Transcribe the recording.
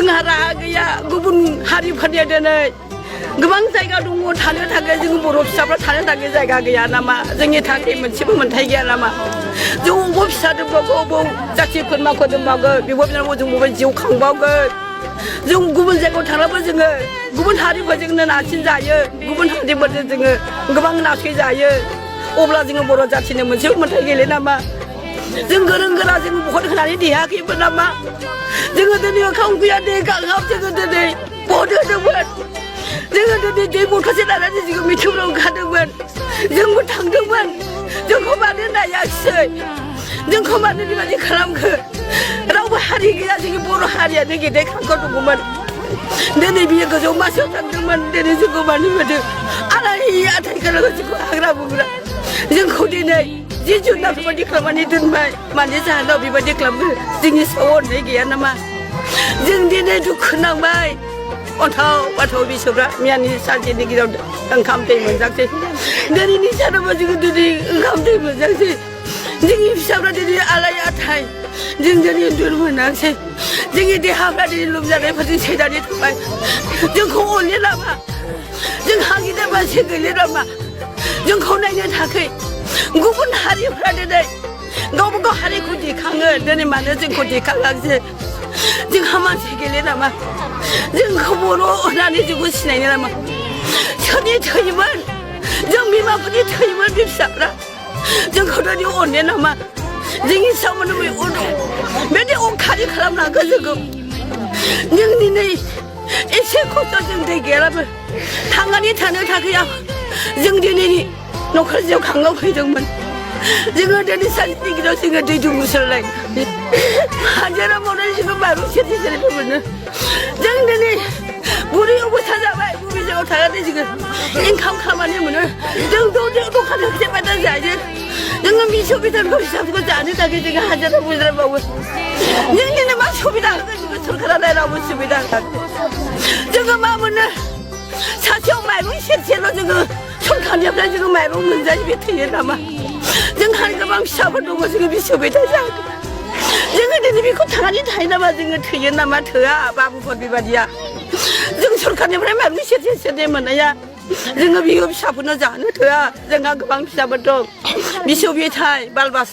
जोंहा राहा गैया गुबुन हारिफोरनिया दिनै गोबां जायगा दङ थानो थाखाय जों बर' फिसाफ्रा थानो थाखाय जायगा गैया नामा जोंनि थाखाय मोनसेबो मोनथाय गैया नामा जों अबाव फिसा दोनबावगौ अबाव जाथि खुरमाखौ दोनबावगोन बेबो बिनानाव जों बबे जिउ खांबावगोन जों गुबुन जायगायाव थांब्लाबो जोङो गुबुन हारिफोरजोंनो नारसिन जायो गुबुन हारिफोरजों जोङो गोबां नासय जायो अब्ला जोङो बर' जाथिनो मोनसेबो मोनथाय गैले नामा जों गोरों गोरा जों भट होनानै देहायाखैमोन नामा जोङो दिनै ओंखाम गैया दै गांहाब जोङो दिनै भट होदोंमोन जोङो दिनै दै बथलसे लानानै जोङो मिथिंफोराव ओंखारदोंमोन जोंबो थांदोंमोन जोंखौ मानो नायाखिसै जोंखौ मानो बेबायदि खालामखो रावबो हारि गैया जोंनि बर' हारियानो गेदेर खांखौ दङमोन दिनै बियो गोजौ मासियाव थांदोंमोन दिनै जोंखौ मानो होदों आलाय आथाय खालामो जोंखौ हाग्रा बंग्रा जोंखौ दिनै जिब जुनारफोरबायदि खालामनानै दोनबाय मानि जाहोनाव बेबायदि खालामो जोंनि सायाव अननाय गैया नामा जों दिनै दुखु नांबाय अन्थाव बाथाव बिसौफ्रा मैयानि सानसेनि गेजेराव ओंखाम दै मोनजासै दिनैनि सानावबो जोङो दिनै ओंखाम दै मोनजासै जोंनि फिसाफ्रा दिनै आलाय आथाय जों दिनै उन्दुनो मोनाखिसै जोंनि देहाफ्रा दिनै लोमजानायफोरजों थैनानै थांबाय जोंखौ अनले नामा जों हागिनो मानसि गैले नामा जोंखौ नायनो थाखाय गुबुन हारिफ्रा दिनै गावबा गाव हारिखौ दिखाङो दिनै मानो जोंखौ दिखाङाखिसै जोंहा मानसि गैले नामा जोंखौ बर' होननानै जोंखौ सिनायनो नामा सोरनि थैयोमोन जों बिमाफोरनि थैयोमोन बे फिसाफ्रा जोंखौ दिनै अनले नामा जोंनि सायाव बिदि अंखारि खालामलांगोन जोंखौ जों दिनै एसे खस्थ' जों दै गैयाब्लाबो थांनानै थानो थाखाय जों दिनैनि न'खर जिउ खाङाव फैदोंमोन जोङो दिनै सानसेनि गेजेराव जोङो दै दुंसोलाय हाजिरा मावनानै जोङो माइरं सेरसे सेरनै मोनो जों दिनै बुरै अबस्था जाबाय बबे जायगायाव थानानै जोङो इनकाम खालामनानै मोनो जों दखान होसे बायना जायो जोङो मिसौ बेदरखौ फिसाफोरखौ जानो थाखाय जोङो हाजिरा मुजिरा मावो जों दिनै मा सुबिदा होगोन जोङो सरकारा रावबो सुबिदा होआखै जोङो मा मोनो सासेयाव माइरं सेरसेल' जोङो सरकारनिफ्राय जोङो माइरं मोनजायो बे थैयो नामा जोंहा गोबां फिसाफोर दङ जोङो बिसौ बेदर जागोन जोङो दिनै बेखौ थांनानै थायो नामा जोङो थैयो नामा थोआ बाबुफोर बेबादिया जों सरकारनिफ्राय माइरं सेरसे सेरनै मोननाया जोङो बियो फिसाफोरनो जानो थोआ जोंहा गोबां फिसाफोर दं बिसौ बेथाय बाल बास